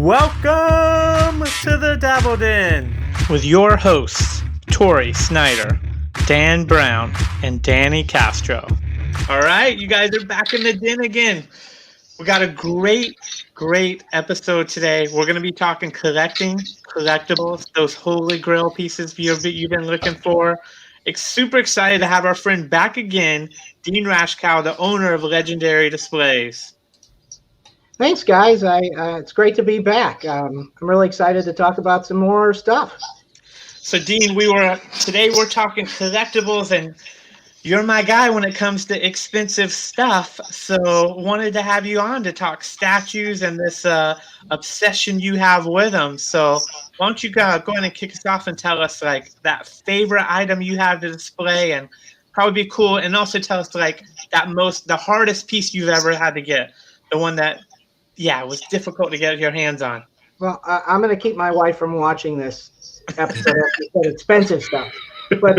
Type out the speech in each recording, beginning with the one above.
Welcome to the Dabble Den with your hosts, Tori Snyder, Dan Brown, and Danny Castro. All right, you guys are back in the den again. We got a great episode today. We're going to be talking collectibles, those holy grail pieces you've been looking for. Super excited to have our friend back again, Dean Rashkow, the owner of Legendary Displays. Thanks, guys. It's great to be back. I'm really excited to talk about some more stuff. So, Dean, today we're talking collectibles, and you're my guy when it comes to expensive stuff. So, wanted to have you on to talk statues and this obsession you have with them. So, why don't you go ahead and kick us off and tell us like that favorite item you have to display, and probably be cool, and also tell us like the hardest piece you've ever had to get, the one that it was difficult to get your hands on. Well, I'm going to keep my wife from watching this episode of expensive stuff. But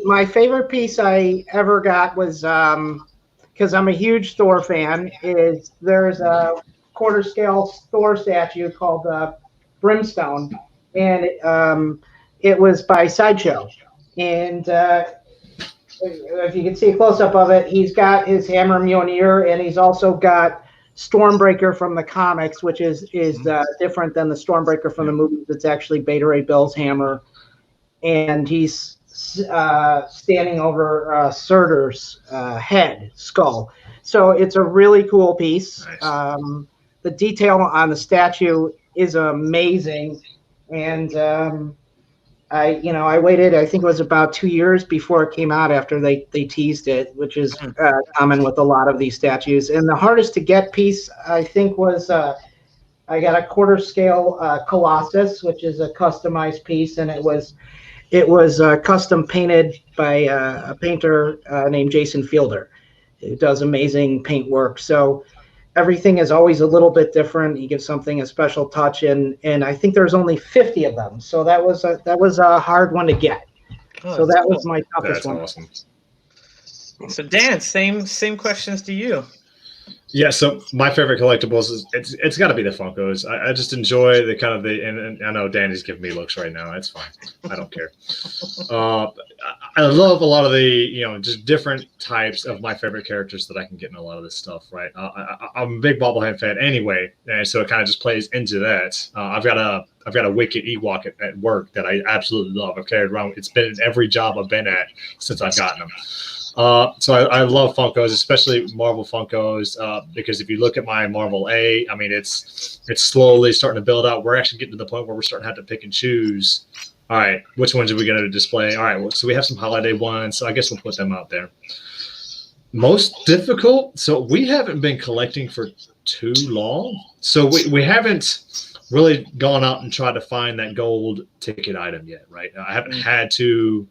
my favorite piece I ever got was, because I'm a huge Thor fan, there's a quarter scale Thor statue called Brimstone, and it was by Sideshow. And if you can see a close up of it, he's got his hammer Mjolnir, and he's also got Stormbreaker from the comics, which is different than the Stormbreaker from the movies. It's actually Beta Ray Bill's hammer, and he's standing over Surtur's skull. So it's a really cool piece. Nice. The detail on the statue is amazing, and I waited, I think it was about 2 years before it came out after they teased it, which is common with a lot of these statues. And the hardest to get piece, I think, was I got a quarter scale Colossus, which is a customized piece, and it was custom painted by a painter named Jason Fielder, who does amazing paint work. So everything is always a little bit different. He gives something a special touch, and I think there's only 50 of them. So that was a hard one to get. So that was my toughest one. That's awesome. So Dan, same questions to you. Yeah, so my favorite collectibles is it's got to be the Funkos. I just enjoy the kind of and I know Danny's giving me looks right now. It's fine. I don't care. I love a lot of the just different types of my favorite characters that I can get in a lot of this stuff. Right. I'm a big bobblehead fan anyway, and so it kind of just plays into that. I've got a Wicked Ewok at work that I absolutely love. I've carried around. It's been in every job I've been at since I've gotten them. So I love Funkos, especially Marvel Funkos, because if you look at my Marvel A, I mean, it's slowly starting to build out. We're actually getting to the point where we're starting to have to pick and choose. All right, which ones are we going to display? All right, well, so we have some holiday ones, so I guess we'll put them out there. Most difficult, so we haven't been collecting for too long, so we haven't really gone out and tried to find that gold ticket item yet, right? I haven't had to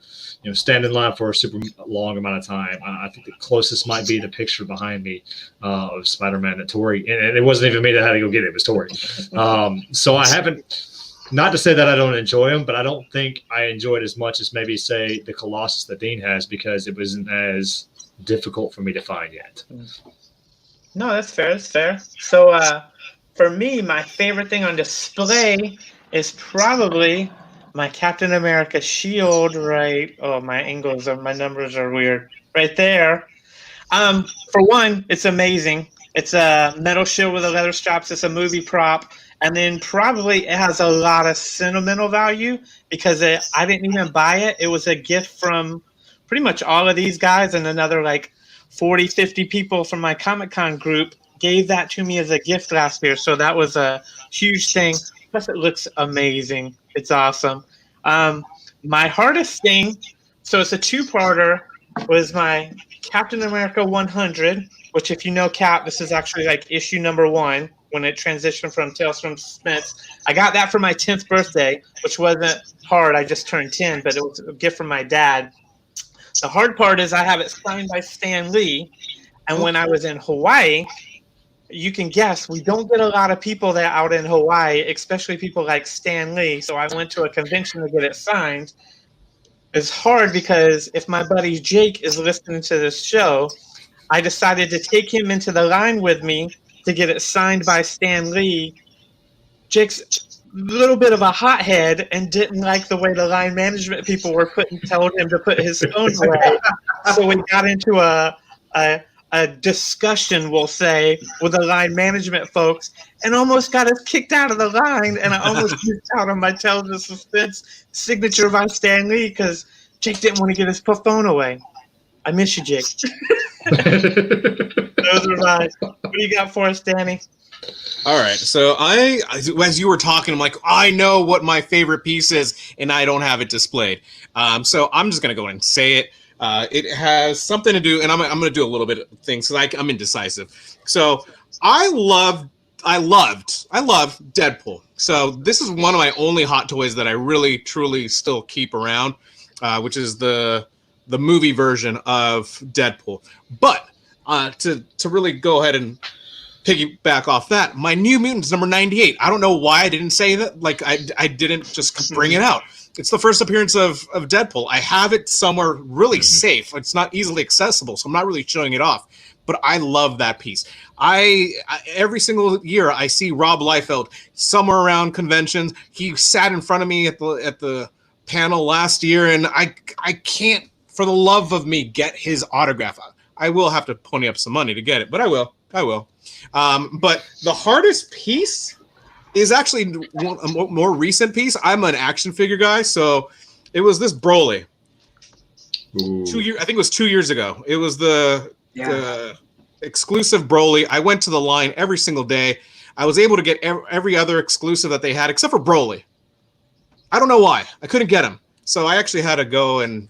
stand in line for a super long amount of time. I think the closest might be the picture behind me of Spider-Man and Tori, and it wasn't even me that had to go get it. It was Tori. So I haven't, not to say that I don't enjoy them, but I don't think I enjoyed as much as maybe say the Colossus that Dean has, because it wasn't as difficult for me to find yet. No, that's fair. That's fair. So for me, my favorite thing on display is probably my Captain America shield, right? Oh, my numbers are weird. Right there. For one, it's amazing. It's a metal shield with the leather straps. It's a movie prop. And then probably it has a lot of sentimental value because I didn't even buy it. It was a gift from pretty much all of these guys, and another like 40, 50 people from my Comic-Con group gave that to me as a gift last year. So that was a huge thing. Plus, it looks amazing. It's awesome. My hardest thing, so it's a two-parter, was my Captain America 100, which if you know Cap, this is actually like issue number 1 when it transitioned from Tales from Smiths. I got that for my 10th birthday, which wasn't hard. I just turned 10, but it was a gift from my dad. The hard part is I have it signed by Stan Lee, and when I was in Hawaii, you can guess we don't get a lot of people that out in Hawaii, especially people like Stan Lee. So I went to a convention to get it signed. It's hard because if my buddy Jake is listening to this show, I decided to take him into the line with me to get it signed by Stan Lee Jake's a little bit of a hothead and didn't like the way the line management people were told him to put his phone away. So we got into a discussion, we'll say, with the line management folks, and almost got us kicked out of the line. And I almost missed out on my Tales of Suspense signature by Stan Lee because Jake didn't want to get his phone away. I miss you, Jake. Those are mine. What do you got for us, Danny? All right, so as you were talking, I'm like, I know what my favorite piece is, and I don't have it displayed. So I'm just gonna go ahead and say it. It has something to do, and I'm gonna do a little bit of things because I'm indecisive. So I loved Deadpool. So this is one of my only hot toys that I really truly still keep around, which is the movie version of Deadpool. But to really go ahead and piggyback off that, my New Mutants number 98. I don't know why I didn't say that. Like I didn't just bring it out. It's the first appearance of Deadpool. I have it somewhere really safe. It's not easily accessible, so I'm not really showing it off. But I love that piece. I every single year I see Rob Liefeld somewhere around conventions. He sat in front of me at the panel last year, and I can't for the love of me get his autograph. I will have to pony up some money to get it, but I will. But the hardest piece is actually a more recent piece. I'm an action figure guy, so it was this Broly. I think it was 2 years ago. It was the exclusive Broly. I went to the line every single day. I was able to get every other exclusive that they had except for Broly. I don't know why. I couldn't get him. So I actually had to go and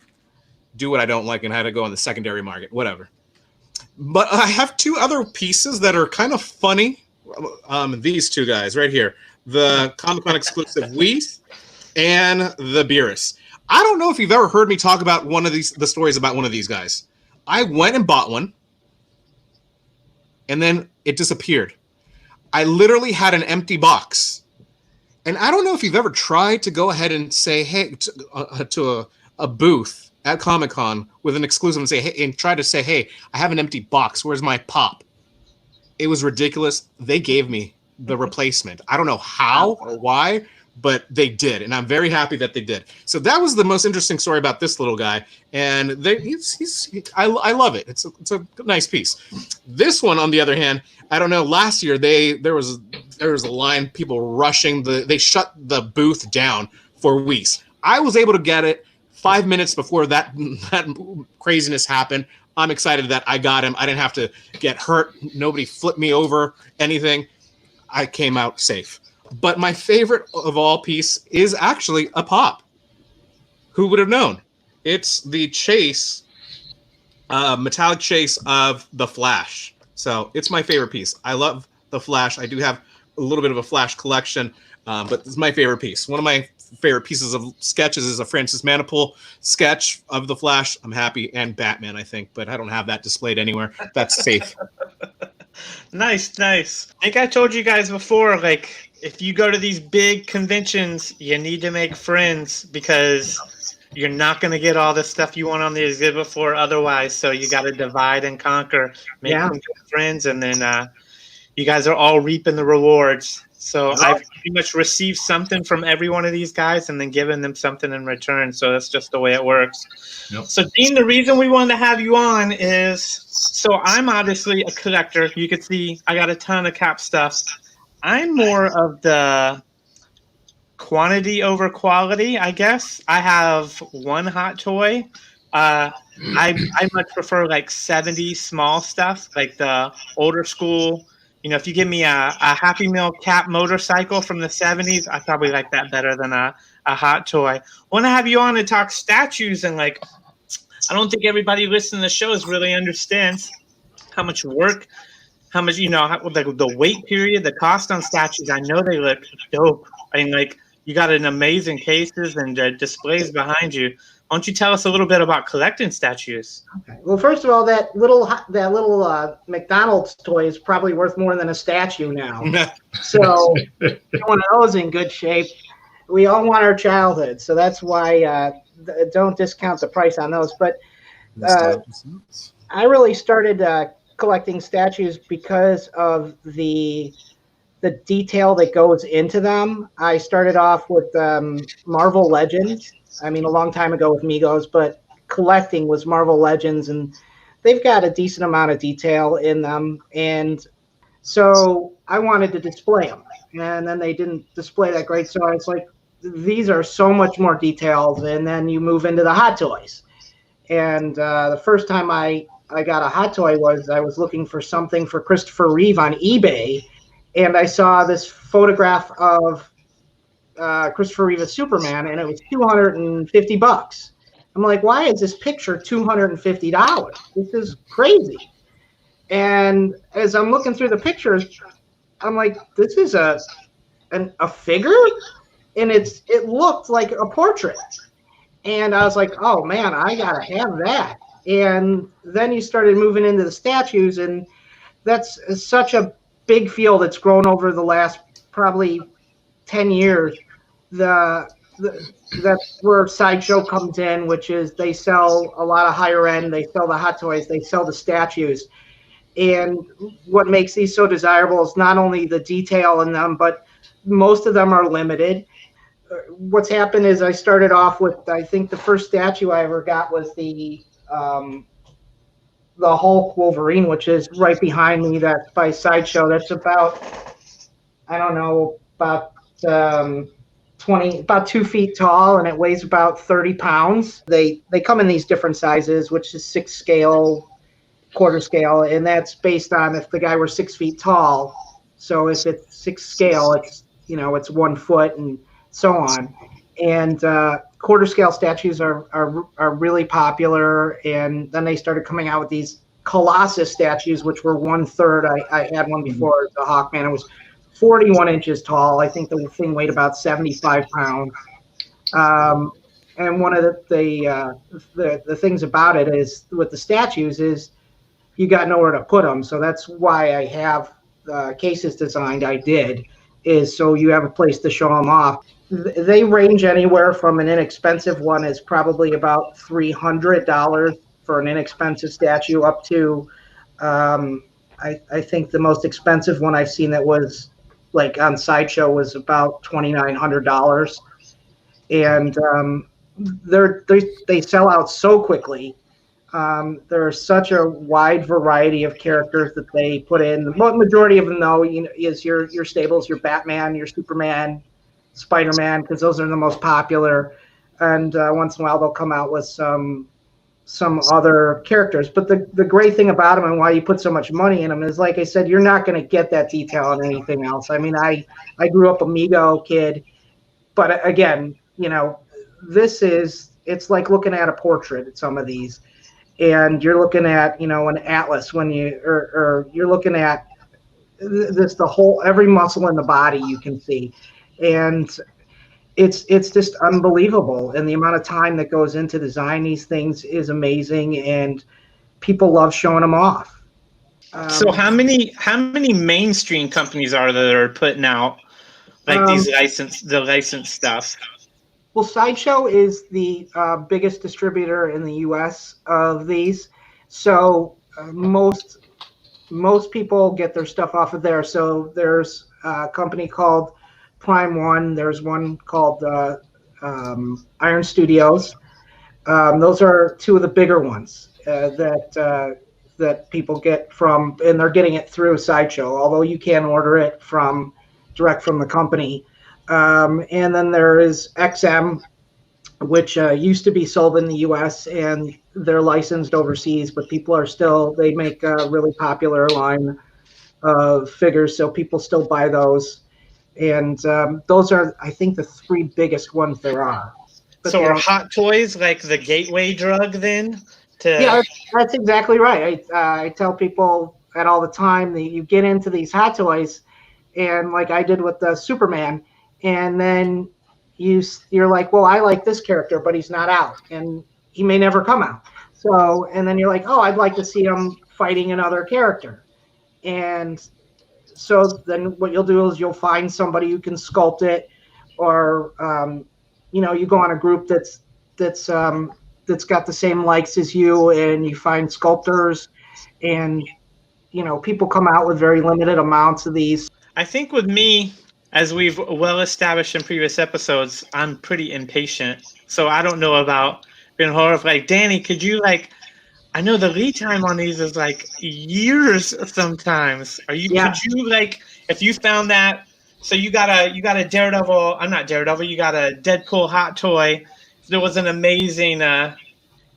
do what I don't like and had to go on the secondary market, whatever. But I have two other pieces that are kind of funny. These two guys right here, the Comic-Con exclusive Whis and the Beerus. I don't know if you've ever heard me talk about the stories about one of these guys. I went and bought one, and then it disappeared. I literally had an empty box. And I don't know if you've ever tried to go ahead and say, hey, to a booth at Comic-Con with an exclusive and say, hey, and try to say, hey, I have an empty box. Where's my pop? It was ridiculous. They gave me the replacement. I don't know how or why, but they did, and I'm very happy that they did. So that was the most interesting story about this little guy, and I love it. It's a nice piece. This one, on the other hand, I don't know. Last year there was a line, people rushing. They shut the booth down for Whis. I was able to get it 5 minutes before that craziness happened. I'm excited that I got him. I didn't have to get hurt. Nobody flipped me over, anything. I came out safe. But my favorite of all piece is actually a pop. Who would have known? It's the chase, metallic chase of the Flash. So it's my favorite piece. I love the Flash. I do have a little bit of a Flash collection, but it's my favorite piece. One of my favorite pieces of sketches is a Francis Manapul sketch of the Flash. I'm happy, and Batman, I think, but I don't have that displayed anywhere. That's safe. Nice. I think I told you guys before, like, if you go to these big conventions, you need to make friends because you're not going to get all the stuff you want on the exhibit floor otherwise. So you got to divide and conquer, make some good friends, and then you guys are all reaping the rewards. So I've pretty much received something from every one of these guys and then given them something in return. So that's just the way it works. Yep. So, Dean, the reason we wanted to have you on is, so I'm obviously a collector. You can see I got a ton of Cap stuff. I'm more of the quantity over quality, I guess. I have one hot toy. I much prefer like 70s small stuff, like the older school. You know, if you give me a Happy Meal Cap motorcycle from the 70s, I probably like that better than a hot toy. I want to have you on and talk statues, and like, I don't think everybody listening to the shows really understands how much work, how much, you know, the wait period, the cost on statues. I know they look dope. I mean, like, you got an amazing cases and displays behind you. Why don't you tell us a little bit about collecting statues? Okay. Well, first of all, that little McDonald's toy is probably worth more than a statue now. So one of those in good shape. We all want our childhood, so that's why don't discount the price on those. But I really started collecting statues because of the the detail that goes into them. I started off with Marvel Legends. I mean, a long time ago with Migos, but collecting was Marvel Legends, and they've got a decent amount of detail in them. And so I wanted to display them, and then they didn't display that great. So I was like, these are so much more detailed. And then you move into the Hot Toys. And the first time I got a Hot Toy was I was looking for something for Christopher Reeve on eBay, and I saw this photograph of Christopher Reeve as Superman, and it was $250. I'm like, why is this picture $250? This is crazy. And as I'm looking through the pictures, I'm like, this is a figure, and it looked like a portrait. And I was like, oh man, I gotta have that. And then you started moving into the statues, and that's such a big field that's grown over the last probably 10 years. That's where Sideshow comes in, which is they sell a lot of higher end, they sell the Hot Toys, they sell the statues. And what makes these so desirable is not only the detail in them, but most of them are limited. What's happened is I started off with, I think the first statue I ever got was the Hulk Wolverine, which is right behind me. That's by Sideshow. That's about, I don't know, about 2 feet tall, and it weighs about 30 pounds. They come in these different sizes, which is 6 scale, quarter scale, and that's based on if the guy were 6 feet tall. So if it's 6 scale, it's it's 1 foot and so on. And quarter scale statues are really popular. And then they started coming out with these Colossus statues, which were 1/3. I had one before, the Hawkman. It was 41 inches tall. I think the thing weighed about 75 pounds. And one of the things about it is with the statues is you got nowhere to put them. So that's why I have cases designed. I did is so you have a place to show them off. They range anywhere from an inexpensive one is probably about $300 for an inexpensive statue up to I think the most expensive one I've seen that was like on Sideshow was about $2,900, and they sell out so quickly. There's such a wide variety of characters that they put in. The majority of them, though, is your staples, your Batman, your Superman, Spider-Man, because those are the most popular. And once in a while, they'll come out with some other characters. But the great thing about them and why you put so much money in them is, like I said, you're not going to get that detail on anything else. I mean, I grew up a Mego kid, but again, it's like looking at a portrait at some of these. And you're looking at, an atlas when or you're looking at every muscle in the body you can see. And it's just unbelievable. And the amount of time that goes into design these things is amazing. And people love showing them off. So how many mainstream companies are there that are putting out like these licensed stuff? Well, Sideshow is the biggest distributor in the U.S. of these, so most people get their stuff off of there. So there's a company called Prime One. There's one called Iron Studios. Those are two of the bigger ones that people get from, and they're getting it through Sideshow. Although you can order it direct from the company. And then there is XM, which used to be sold in the U.S. and they're licensed overseas, but they make a really popular line of figures, so people still buy those. And those are, I think, the 3 biggest ones there are. But so are Hot Toys like the gateway drug then? Yeah, that's exactly right. I tell people that all the time that you get into these Hot Toys, and like I did with the Superman, and then you're like, well, I like this character, but he's not out, and he may never come out. So, and then you're like, oh, I'd like to see him fighting another character. And so then what you'll do is you'll find somebody who can sculpt it, or you go on a group that's got the same likes as you, and you find sculptors, and people come out with very limited amounts of these. I think with me, as we've well established in previous episodes, I'm pretty impatient. So I don't know about being horror. Like Danny, could you like? I know the lead time on these is like years sometimes. Are you? Yeah. Could you like if you found that? So you got a Daredevil. I'm not Daredevil. You got a Deadpool hot toy. If there was an amazing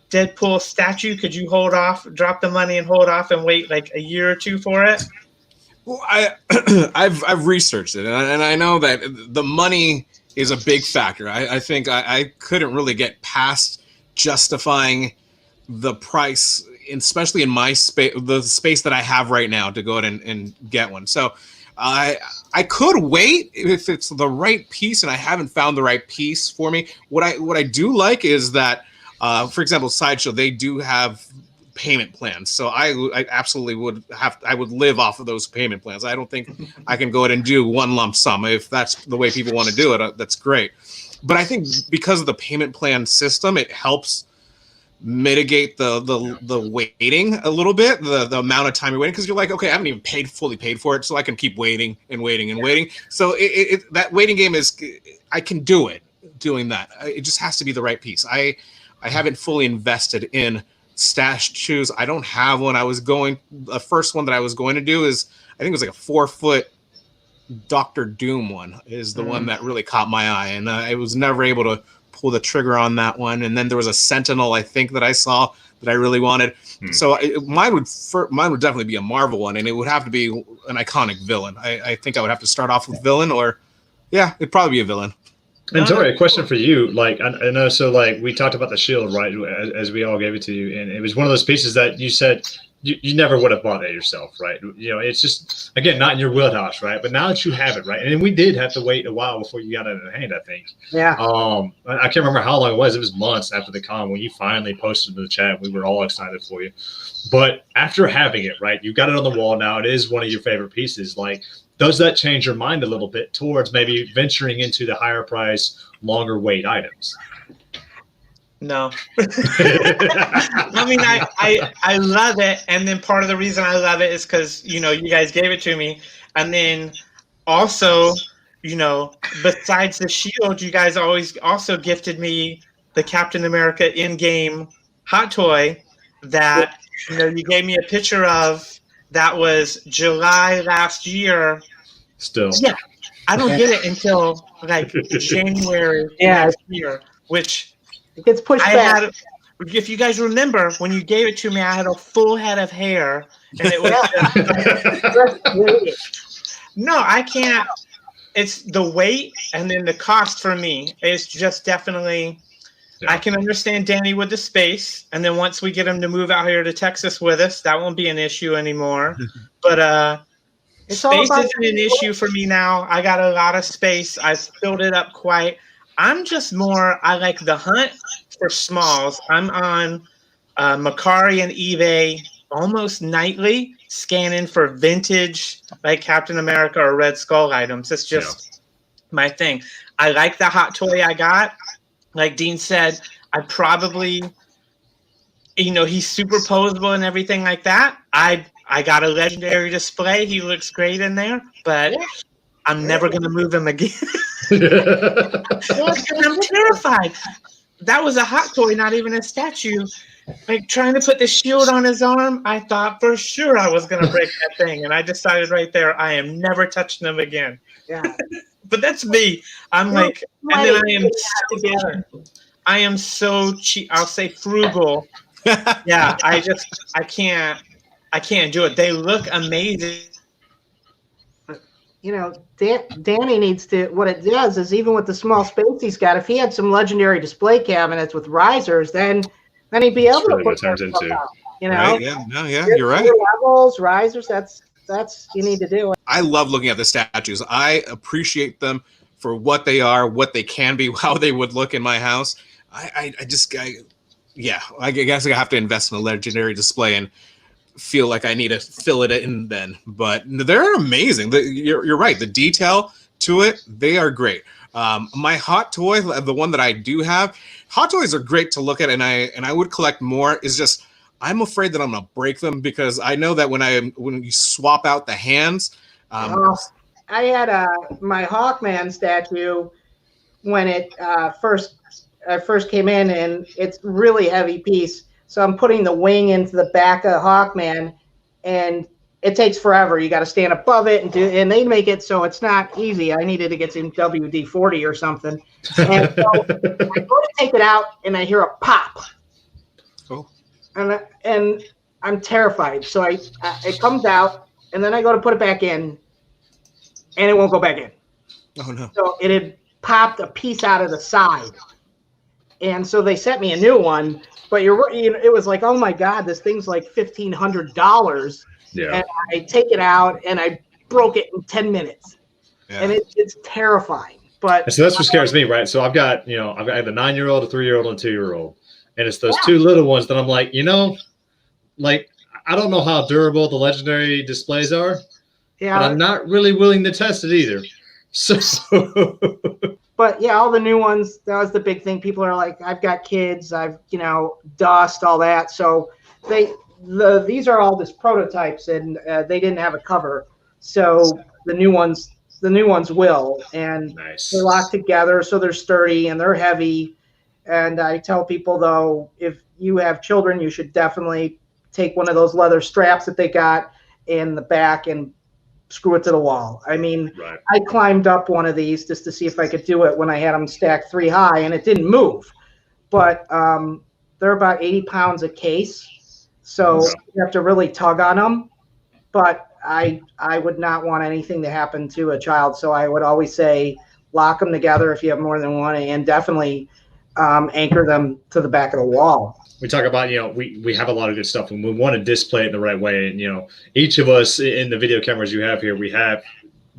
Deadpool statue, could you hold off, drop the money and hold off and wait like a year or two for it? Well, I've researched it, and I know that the money is a big factor. I think I couldn't really get past justifying the price, especially in my space, the space that I have right now, to go ahead and get one. So I could wait if it's the right piece, and I haven't found the right piece for me. What I do like is that, for example, Sideshow, they do have payment plans. So I absolutely would live off of those payment plans. I don't think I can go ahead and do one lump sum. If that's the way people want to do it, that's great. But I think because of the payment plan system, it helps mitigate the waiting a little bit, the amount of time you're waiting, because you're like, okay, I haven't even fully paid for it, so I can keep waiting and waiting and waiting. So that waiting game is, I can do it doing that. It just has to be the right piece. I haven't fully invested in stashed shoes. I don't have one. The first one that I was going to do is, I think it was like a 4-foot Doctor Doom one is the one that really caught my eye, and I was never able to pull the trigger on that one. And then there was a Sentinel, I think, that I saw that I really wanted. So mine would definitely be a Marvel one, and it would have to be an iconic villain. I think I would have to start off with villain, or it'd probably be a villain. And Tori, a question for you. Like, I know, so like we talked about the shield, right? As we all gave it to you, and it was one of those pieces that you said you never would have bought that yourself, right? It's just, again, not in your wheelhouse, right? But now that you have it, right? And we did have to wait a while before you got it in hand, I think. Yeah. I can't remember how long it was. It was months after the con when you finally posted in the chat. We were all excited for you. But after having it, right, you got it on the wall now. It is one of your favorite pieces. Like, does that change your mind a little bit towards maybe venturing into the higher price, longer weight items? No. I mean, I love it. And then part of the reason I love it is because, you guys gave it to me. And then also, besides the shield, you guys always also gifted me the Captain America in-game hot toy that, you gave me a picture of. That was July last year. Still. Yeah. I don't get it until like January next year, which it gets pushed back. If you guys remember, when you gave it to me, I had a full head of hair, and it was no, I can't. It's the weight and then the cost for me. It's just definitely. Yeah. I can understand Danny with the space, and then once we get him to move out here to Texas with us, that won't be an issue anymore. But space isn't an issue for me now. I got a lot of space. I've filled it up quite. I'm just more, I like the hunt for smalls. I'm on Mercari and eBay almost nightly, scanning for vintage, like Captain America or Red Skull items. It's just my thing. I like the hot toy I got. Like Dean said, I probably, he's super posable and everything like that. I got a legendary display. He looks great in there, but I'm never going to move him again. Because I'm terrified. That was a hot toy, not even a statue. Like trying to put the shield on his arm, I thought for sure I was going to break that thing. And I decided right there, I am never touching him again. Yeah. But that's me. I'm like, and then I am so cheap. I'll say frugal. Yeah, I can't do it. They look amazing. Danny needs to, what it does is, even with the small space he's got, if he had some legendary display cabinets with risers, then he'd be able to put turns into. Out, Right? Yeah, you're right. Levels, risers, that's you need to do. I love looking at the statues. I appreciate them for what they are, what they can be, how they would look in my house. I guess I have to invest in a legendary display and feel like I need to fill it in then. But they're amazing. You're right. The detail to it, they are great. My hot toy, the one that I do have, hot toys are great to look at, and I would collect more. Is just I'm afraid that I'm gonna break them, because I know that when you swap out the hands, had my Hawkman statue when it first came in, and it's really heavy piece. So I'm putting the wing into the back of Hawkman, and it takes forever. You got to stand above it and they make it so it's not easy. I needed to get some WD-40 or something. And so I go to take it out, and I hear a pop. Oh. And I'm terrified. So it comes out, and then I go to put it back in, and it won't go back in. Oh no! So it had popped a piece out of the side, and so they sent me a new one. But it was like, oh my God, this thing's like $1,500. Yeah. And I take it out, and I broke it in 10 minutes, and it's terrifying. But so that's what scares me, right? So I've got a 9-year-old, a 3-year-old, and a 2-year-old, and it's those two little ones that I'm like, like I don't know how durable the legendary displays are, but I'm not really willing to test it either. So, but yeah, all the new ones, that was the big thing. People are like, I've got kids, dust, all that. So these are all just prototypes, and they didn't have a cover. So the new ones will, and they're locked together, so they're sturdy and they're heavy. And I tell people, though, if you have children, you should definitely take one of those leather straps that they got in the back and screw it to the wall. I mean, I climbed up one of these just to see if I could do it when I had them stacked 3 high, and it didn't move. But they're about 80 pounds a case. So you have to really tug on them, but I would not want anything to happen to a child. So I would always say lock them together if you have more than one, and definitely anchor them to the back of the wall. We talk about, we have a lot of good stuff, and we want to display it in the right way. And, each of us in the video cameras you have here, we have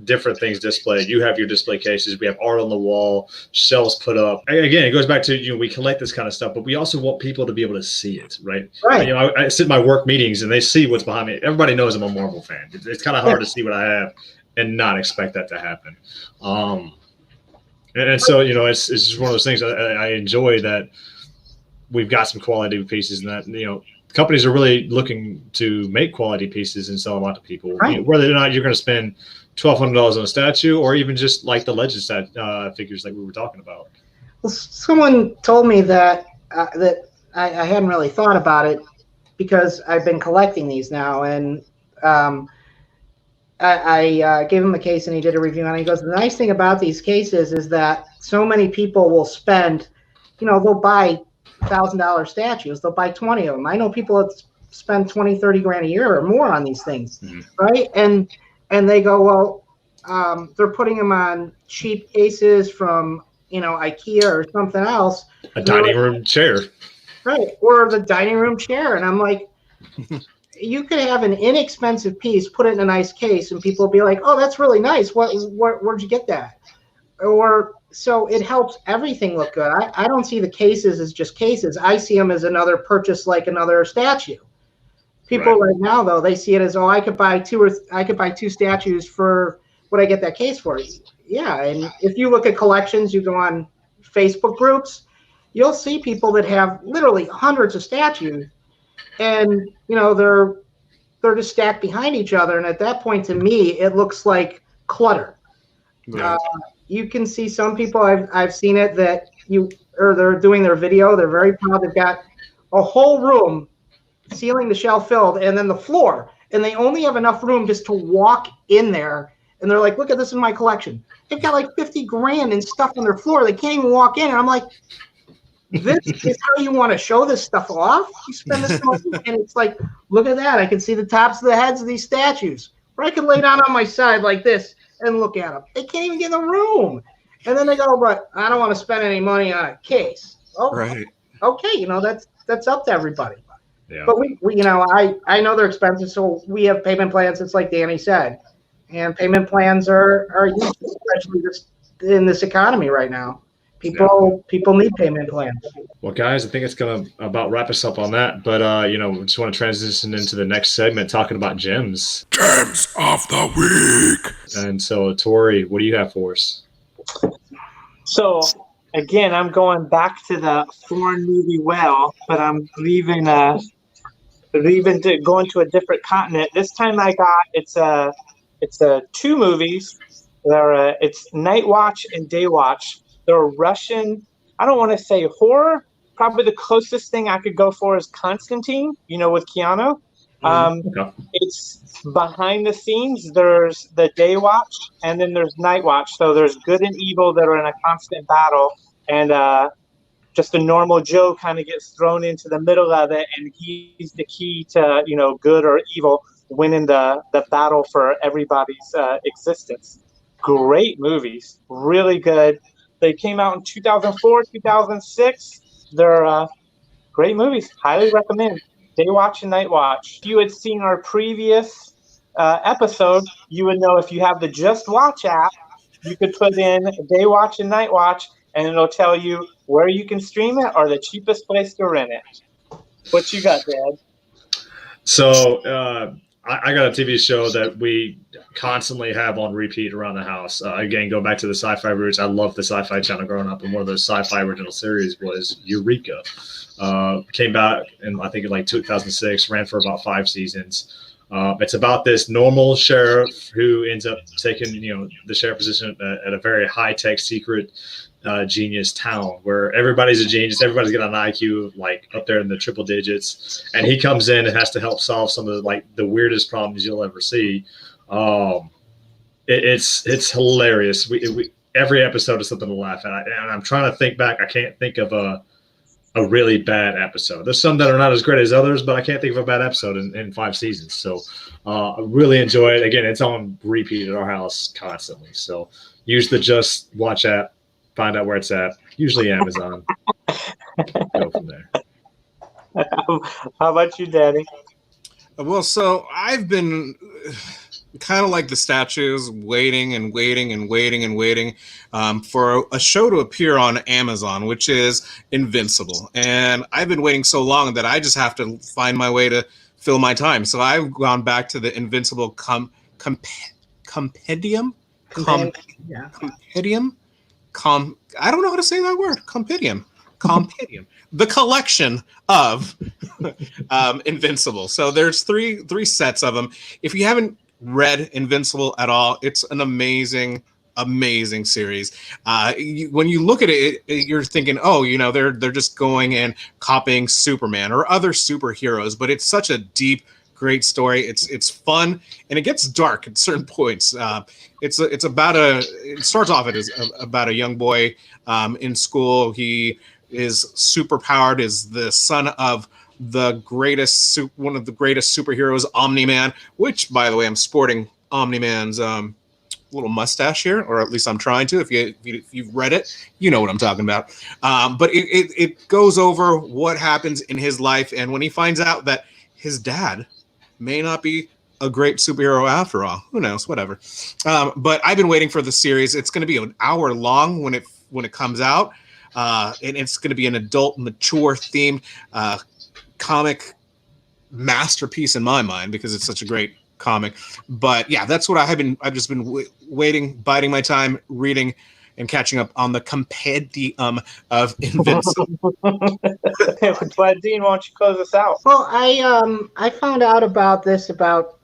different things displayed. You have your display cases. We have art on the wall, shelves put up. Again, it goes back to, we collect this kind of stuff, but we also want people to be able to see it, right? Right. I sit in my work meetings, and they see what's behind me. Everybody knows I'm a Marvel fan. It's kind of hard to see what I have and not expect that to happen. And so, it's just one of those things. I enjoy that we've got some quality pieces, and that, companies are really looking to make quality pieces and sell them out to people, whether or not you're going to spend $1,200 on a statue, or even just like the legend figures like we were talking about. Well, someone told me that I hadn't really thought about it, because I've been collecting these now, and I gave him a case, and he did a review, and he goes, the nice thing about these cases is that so many people will spend, they'll buy $1,000 statues. They'll buy 20 of them. I know people that spend 20, 30 grand a year or more on these things, right? And they go, well, they're putting them on cheap cases from, IKEA or something else. A dining room chair. Right, or the dining room chair. And I'm like, you could have an inexpensive piece, put it in a nice case, and people will be like, oh, that's really nice. Where'd you get that? Or so it helps everything look good. I don't see the cases as just cases. I see them as another purchase, like another statue. People right now, though, they see it as, I could buy two statues for what I get that case for. Yeah, and if you look at collections, you go on Facebook groups, you'll see people that have literally hundreds of statues, and they're just stacked behind each other. And at that point, to me, it looks like clutter. Yeah. You can see some people, I've seen it, that they're doing their video. They're very proud. They've got a whole room, ceiling to shelf filled, and then the floor. And they only have enough room just to walk in there. And they're like, look at this in my collection. They've got like 50 grand in stuff on their floor. They can't even walk in. And I'm like, this is how you want to show this stuff off? You spend this money, and it's like, look at that. I can see the tops of the heads of these statues. Or I can lay down on my side like this and look at them. They can't even get in the room. And then they go, but I don't want to spend any money on a case. Oh, right. Okay, that's up to everybody. Yeah. But we I know they're expensive, so we have payment plans. It's like Danny said, and payment plans are used, especially in this economy right now. People need payment plans. Well, guys, I think it's gonna about wrap us up on that. But we just want to transition into the next segment, talking about gems. Gems of the week. And so, Tori, what do you have for us? So again, I'm going back to the foreign movie well, but I'm leaving going to a different continent. This time I got it's 2 movies, It's Night Watch and Day Watch. They're Russian. I don't want to say horror. Probably the closest thing I could go for is Constantine. With Keanu. Um, Okay. it's behind the scenes. There's the Day Watch, and then there's Night Watch. So there's good and evil that are in a constant battle, and just a normal Joe kind of gets thrown into the middle of it, and he's the key to good or evil, winning the battle for everybody's existence. Great movies, really good. They came out in 2004, 2006. They're great movies. Highly recommend. Day Watch and Night Watch. If you had seen our previous episode, you would know if you have the Just Watch app, you could put in Day Watch and Night Watch, and it'll tell you where you can stream it or the cheapest place to rent it. What you got, Dad? So I got a TV show that we constantly have on repeat around the house. Again, go back to the sci-fi roots. I loved the Sci-Fi Channel growing up, and one of those sci-fi original series was Eureka. Came back in I think in like 2006, ran for about 5 seasons. It's about this normal sheriff who ends up taking the sheriff position at a very high-tech secret genius town where everybody's a genius, everybody's got an IQ like up there in the triple digits, and he comes in and has to help solve some of the weirdest problems you'll ever see. It's hilarious. We every episode is something to laugh at, and I'm trying to think back. I can't think of a really bad episode. There's some that are not as great as others, but I can't think of a bad episode in 5 seasons. So I really enjoy it. Again, it's on repeat at our house constantly. So use the Just Watch app, find out where it's at. Usually Amazon. Go from there. How about you, Daddy? Well, so I've been kind of like the statues, waiting and waiting and waiting and waiting for a show to appear on Amazon, which is Invincible. And I've been waiting so long that I just have to find my way to fill my time. So I've gone back to the Invincible compendium. Compendium. I don't know how to say that word. Compendium. The collection of Invincible. So there's three sets of them. If you haven't read Invincible at all, it's an amazing series. When you look at it, you're thinking, oh, they're just going and copying Superman or other superheroes, but it's such a deep, great story. It's fun, and it gets dark at certain points. It starts off as about a young boy in school. He is super powered, is the son of one of the greatest superheroes, Omni-Man, which, by the way, I'm sporting Omni-Man's little mustache here, or at least I'm trying to. If you've read it, you know what I'm talking about. But it goes over what happens in his life, and when he finds out that his dad may not be a great superhero after all, who knows, whatever. But I've been waiting for the series. It's going to be an hour long when it comes out, and it's going to be an adult, mature themed comic masterpiece in my mind because it's such a great comic. But yeah, that's what I've just been waiting, biding my time, reading and catching up on the compendium of Invincible. But Dean, why don't you close us out? Well, I found out about this about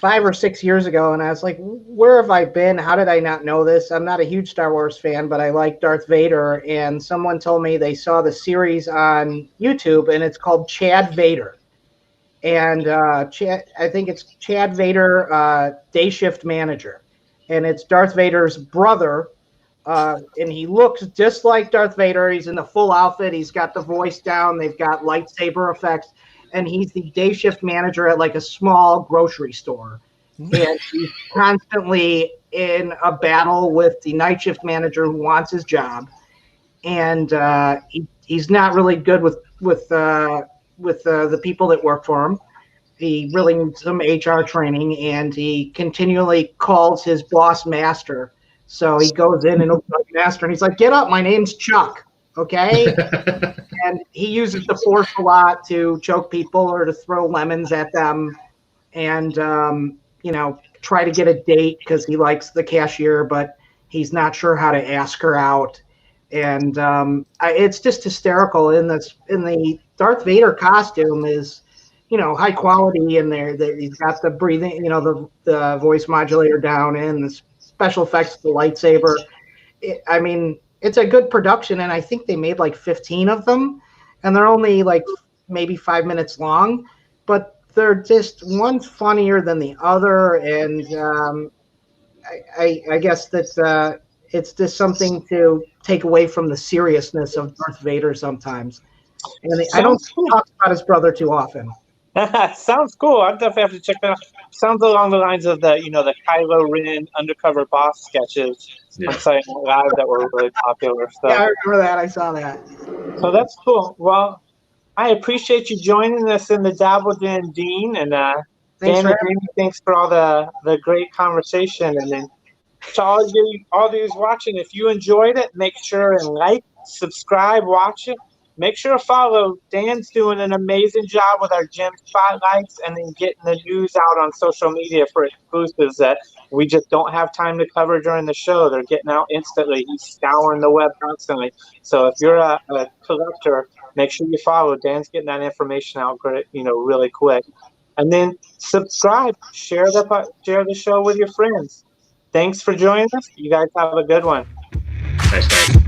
5 or 6 years ago, and I was like, where have I been? How did I not know this? I'm not a huge Star Wars fan, but I like Darth Vader, and someone told me they saw the series on YouTube, and it's called Chad Vader. And I think it's Chad Vader, Day Shift Manager. And it's Darth Vader's brother, and he looks just like Darth Vader. He's in the full outfit. He's got the voice down. They've got lightsaber effects. And he's the day shift manager at like a small grocery store. And he's constantly in a battle with the night shift manager who wants his job. And he's not really good with the people that work for him. He really needs some HR training, and he continually calls his boss master. So he goes in and looks like master, and he's like, "Get up, my name's Chuck." Okay. And he uses the force a lot to choke people or to throw lemons at them, and try to get a date because he likes the cashier, but he's not sure how to ask her out. And it's just hysterical. In the Darth Vader costume is high quality in there. That he's got the breathing, the voice modulator down in. The special effects, the lightsaber. I mean, it's a good production, and I think they made like 15 of them, and they're only like maybe 5 minutes long, but they're just one's funnier than the other, and I guess that it's just something to take away from the seriousness of Darth Vader sometimes. And I don't Sounds cool. talk about his brother too often. Sounds cool. I'll definitely have to check that out. Sounds along the lines of the Kylo Ren undercover boss sketches Yeah. on Saturday Night Live that were really popular. So, Yeah, I remember that. I saw that. so that's cool. Well, I appreciate you joining us in the Dabble Den, Dean, and Thanks Dan for and Amy, thanks for all the great conversation. And then to all those watching, if you enjoyed it, make sure and like, subscribe, watch it. Make sure to follow. Dan's doing an amazing job with our gym spotlights and then getting the news out on social media for exclusives that we just don't have time to cover during the show. They're getting out instantly. He's scouring the web constantly. So if you're a collector, make sure you follow. Dan's getting that information out, really quick. And then subscribe, share the show with your friends. Thanks for joining us. You guys have a good one. Thanks, guys.